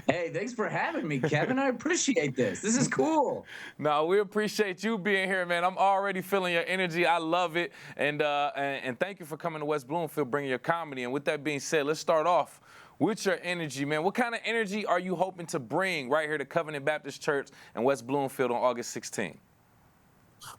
Hey, thanks for having me, Kevin. I appreciate this. This is cool. No, we appreciate you being here, man. I'm already feeling your energy. I love it. And thank you for coming to West Bloomfield, bringing your comedy. And with that being said, let's start off with your energy, man. What kind of energy are you hoping to bring right here to Covenant Baptist Church in West Bloomfield on August 16th?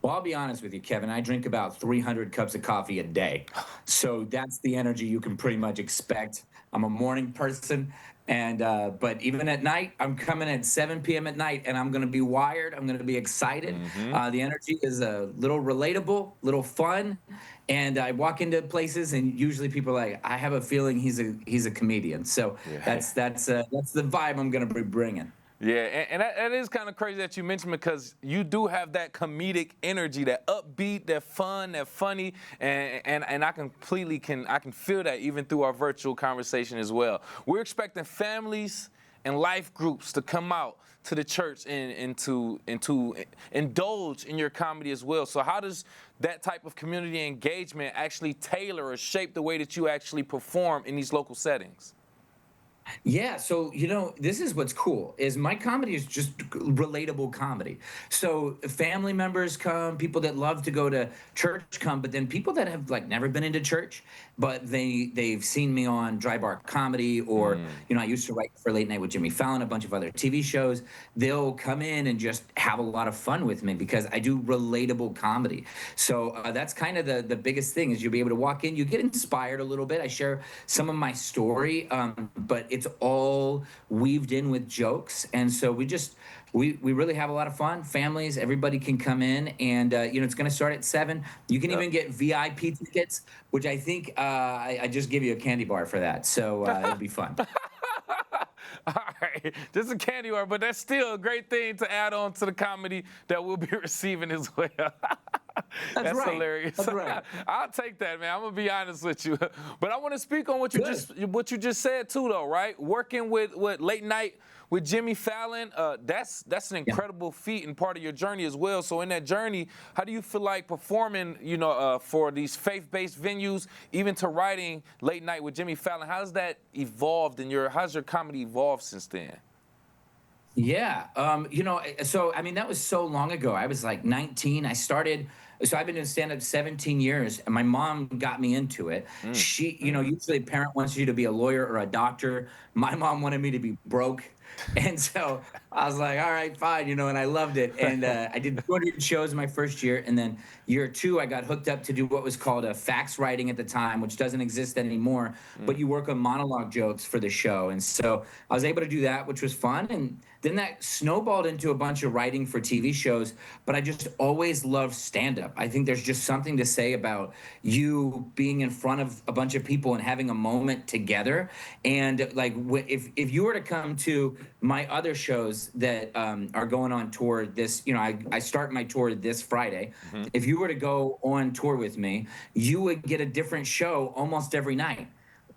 Well, I'll be honest with you, Kevin. I drink about 300 cups of coffee a day. So that's the energy you can pretty much expect. I'm a morning person. But even at night, I'm coming at 7 p.m. at night, and I'm going to be wired. I'm going to be excited. The energy is a little relatable, little fun. And I walk into places, and usually people are like, I have a feeling he's a comedian. So that's the vibe I'm going to be bringing. Yeah, and that is kind of crazy that you mentioned, because you do have that comedic energy, that upbeat, that fun, that funny, and I can feel that even through our virtual conversation as well. We're expecting families and life groups to come out to the church and to indulge in your comedy as well. So how does that type of community engagement actually tailor or shape the way that you actually perform in these local settings? Yeah, so this is what's cool is my comedy is just relatable comedy. So family members come, people that love to go to church come, but then people that have like never been into church, but they've seen me on Dry Bar Comedy, or I used to write for Late Night with Jimmy Fallon, a bunch of other TV shows. They'll come in and just have a lot of fun with me because I do relatable comedy. So that's kind of the biggest thing is you'll be able to walk in, you get inspired a little bit. I share some of my story, but it's all weaved in with jokes, and so we really have a lot of fun. Families, everybody can come in, and it's going to start at 7. You can even get VIP tickets, which I think I just give you a candy bar for that, so it'll be fun. All right, just a candy bar, but that's still a great thing to add on to the comedy that we'll be receiving as well. That's right. hilarious. That's right. I'll take that, man. I'm gonna be honest with you, but I want to speak on what you just said too, though, right? Working with Late Night with Jimmy Fallon, that's an incredible feat and part of your journey as well. So in that journey, how do you feel like performing, for these faith-based venues, even to writing Late Night with Jimmy Fallon? How's that evolved how's your comedy evolved since then? Yeah. So I mean, that was so long ago. I was like 19. So I've been doing stand-up 17 years, and my mom got me into it. She, usually a parent wants you to be a lawyer or a doctor. My mom wanted me to be broke. And so I was like, all right, fine, and I loved it. And I did 200 shows my first year. And then year 2, I got hooked up to do what was called a fax writing at the time, which doesn't exist anymore. But you work on monologue jokes for the show. And so I was able to do that, which was fun. And then that snowballed into a bunch of writing for TV shows. But I just always loved stand-up. I think there's just something to say about you being in front of a bunch of people and having a moment together. And like, if you were to come to my other shows that are going on tour this, I start my tour this Friday. If you were to go on tour with me, you would get a different show almost every night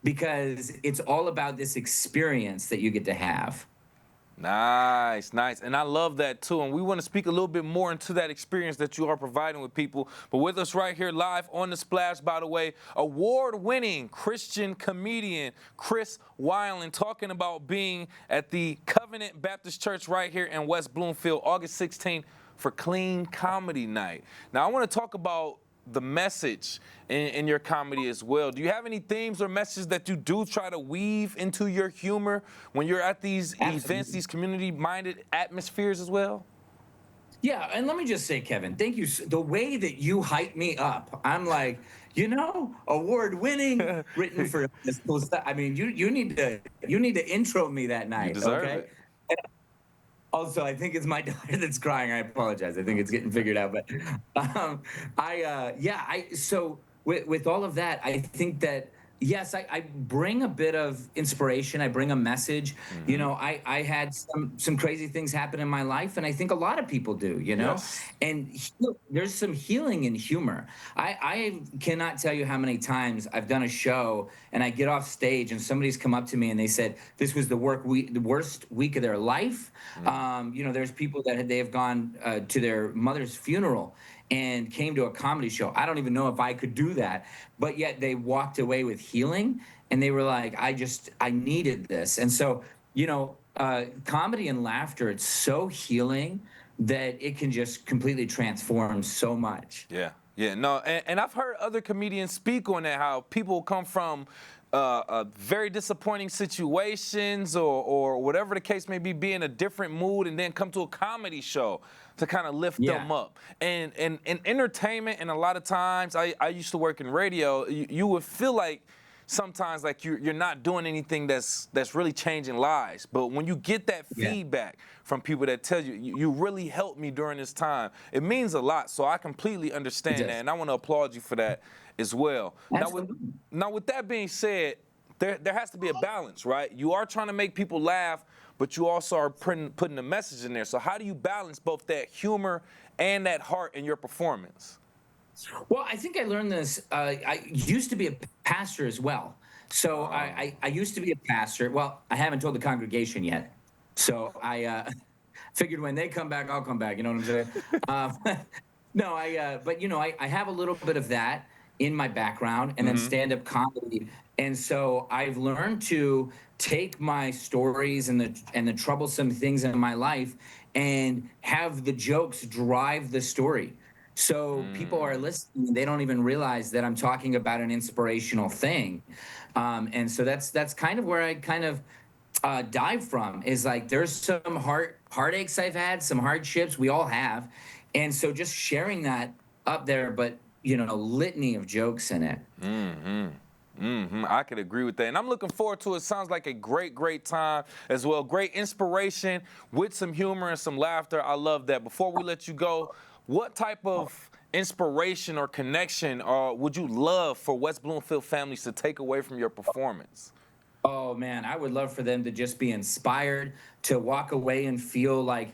because it's all about this experience that you get to have. Nice. And I love that too. And we want to speak a little bit more into that experience that you are providing with people. But with us right here live on The Splash, by the way, award-winning Christian comedian Chris Weiland, talking about being at the Covenant Baptist Church right here in West Bloomfield, August 16th for Clean Comedy Night. Now, I want to talk about the message in your comedy as well. Do you have any themes or messages that you do try to weave into your humor when you're at these events, these community-minded atmospheres as well? Yeah, and let me just say, Kevin, thank you. The way that you hype me up, I'm like, award-winning, written for this cool stuff. I mean, you need to intro me that night. You deserve okay? it. Also, I think it's my daughter that's crying. I apologize. I think it's getting figured out. But so with all of that, I think that, yes, I bring a bit of inspiration. I bring a message. I had some crazy things happen in my life, and I think a lot of people do, Yes. And there's some healing in humor. I cannot tell you how many times I've done a show and I get off stage and somebody's come up to me and they said this was the worst week of their life. There's people that they have gone to their mother's funeral and came to a comedy show. I don't even know if I could do that, but yet they walked away with healing, and they were like, I needed this. And so, comedy and laughter, it's so healing that it can just completely transform so much. Yeah, no, and I've heard other comedians speak on that, how people come from very disappointing situations or whatever the case may be in a different mood, and then come to a comedy show to kind of lift them up. And entertainment, and a lot of times, I used to work in radio, you would feel like sometimes like you're not doing anything that's really changing lives. But when you get that feedback from people that tell you really helped me during this time, it means a lot. So I completely understand that, and I want to applaud you for that as well. Now with that being said, there has to be a balance, right? You are trying to make people laugh, but you also are putting a message in there. So how do you balance both that humor and that heart in your performance? Well, I think I learned this. I used to be a pastor as well. So I used to be a pastor. Well, I haven't told the congregation yet. So I figured when they come back, I'll come back. You know what I'm saying? No, but I have a little bit of that. in my background, and then stand-up comedy. And so I've learned to take my stories and the troublesome things in my life and have the jokes drive the story. So people are listening, they don't even realize that I'm talking about an inspirational thing. And so that's kind of where I kind of dive from, is like there's some heartaches I've had, some hardships we all have. And so just sharing that up there, but litany of jokes in it. I could agree with that. And I'm looking forward to it. Sounds like a great time as well. Great inspiration with some humor and some laughter. I love that. Before we let you go, what type of inspiration or connection would you love for West Bloomfield families to take away from your performance? Oh man, I would love for them to just be inspired, to walk away and feel like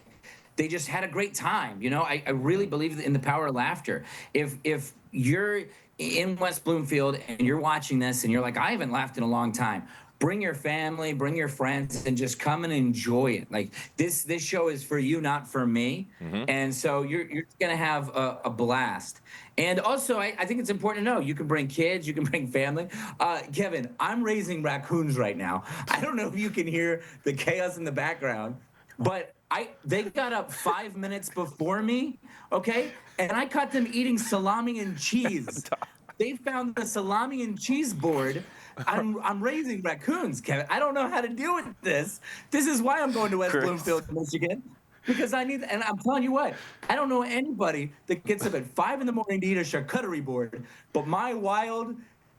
they just had a great time. I really believe in the power of laughter. If you're in West Bloomfield and you're watching this and you're like, I haven't laughed in a long time, bring your family, bring your friends, and just come and enjoy it. Like this show is for you, not for me. And so you're gonna have a blast. And also, I think it's important to know, you can bring kids, you can bring family. Kevin, I'm raising raccoons right now. I don't know if you can hear the chaos in the background, but they got up 5 minutes before me, okay? And I caught them eating salami and cheese. They found the salami and cheese board. I'm raising raccoons, Kevin. I don't know how to deal with this. This is why I'm going to West Bloomfield, Michigan, because I need. And I'm telling you what, I don't know anybody that gets up at 5 in the morning to eat a charcuterie board, but my wild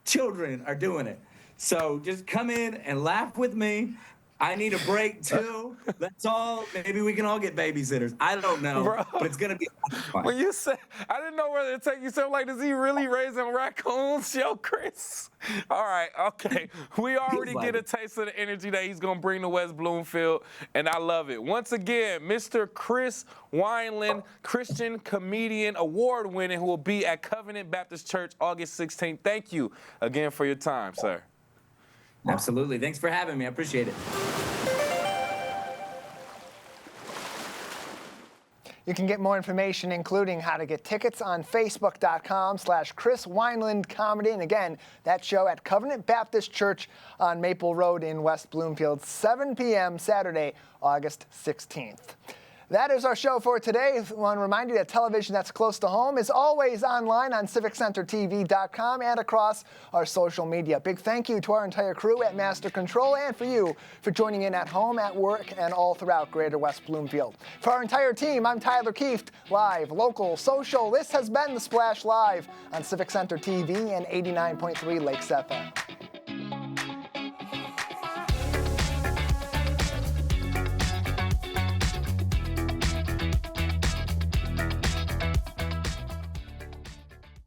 children are doing it. So just come in and laugh with me. I need a break too. That's all. Maybe we can all get babysitters. I don't know, Bro, but it's gonna be fun. When you said, I didn't know whether to take you something like, is he really raising raccoons? Yo, Chris. All right, okay. We already get a taste of the energy that he's gonna bring to West Bloomfield, and I love it. Once again, Mr. Chris Wineland, Christian comedian, award-winning, who will be at Covenant Baptist Church August 16th. Thank you again for your time, sir. Absolutely. Thanks for having me. I appreciate it. You can get more information, including how to get tickets, on facebook.com/Chris Wineland Comedy. And again, that show at Covenant Baptist Church on Maple Road in West Bloomfield, 7 p.m. Saturday, August 16th. That is our show for today. I want to remind you that television that's close to home is always online on civiccentertv.com and across our social media. Big thank you to our entire crew at Master Control, and for you for joining in at home, at work, and all throughout Greater West Bloomfield. For our entire team, I'm Tyler Kieft. Live, local, social, this has been The Splash Live on Civic Center TV and 89.3 Lakes FM.